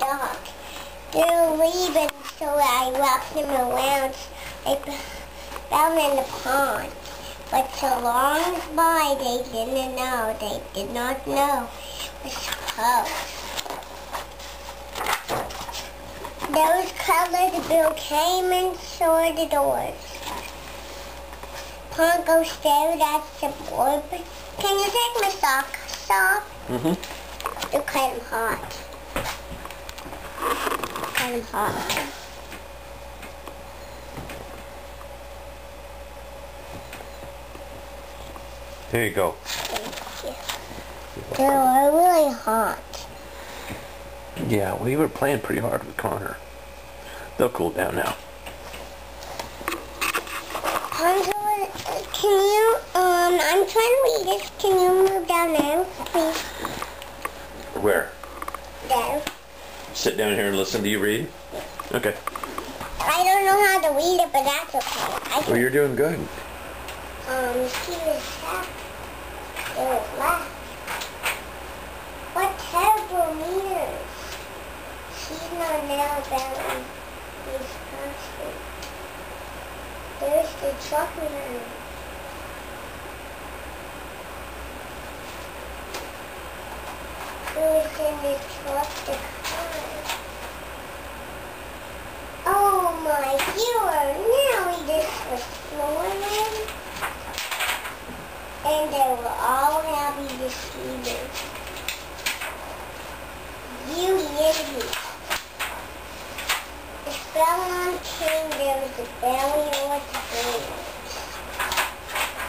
dog. They're leaving, so I walked them around. I found in the pond. But so long by, they didn't know. They did not know it was close. Those colored Bill came and saw the doors. Pongo stared at the board. Can you take my socks off? Mm-hmm. They're kind of hot. Kind of hot. There you go. Thank you. They're really hot. Yeah, we were playing pretty hard with Connor. They'll cool down now. Pongo, can you, I'm trying to read this. Can you move down there, please? Where? There. Sit down here and listen to you read? Okay. I don't know how to read it, but that's okay. Well, you're doing good. See this hat? It was left. What terrible meters. She's not now about Wisconsin. There's the truck behind. Who is in the truck? The car. Oh my, you are nearly this was morning. And they were all happy to see me. You idiot. The spell king, there was a belly or the birds.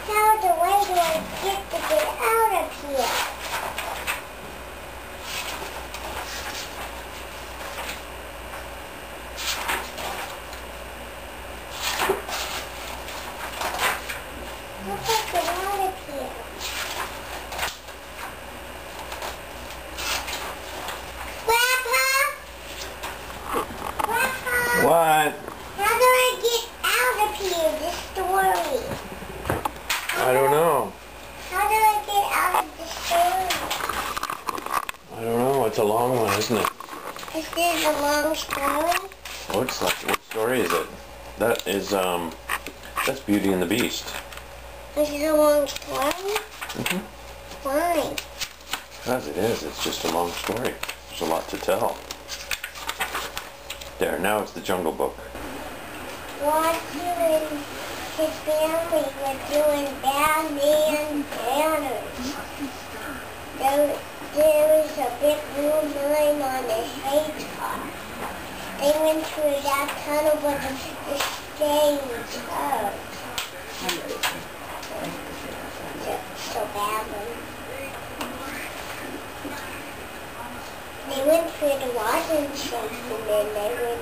How the way do I get out of here? How do I get out of here? What? How do I get out of here, this story? I don't know. How do I get out of the story? I don't know. It's a long one, isn't it? Is this a long story? Looks like it. What story is it? That is, that's Beauty and the Beast. Is it a long story? Mm-hmm. Why? Because it is. It's just a long story. There's a lot to tell. There, now it's the Jungle Book. Roger and his family were doing Batman banners. There was a big blue line on the hedgehog. They went through that tunnel with the stage out. So badly. They went through the Washington and then they went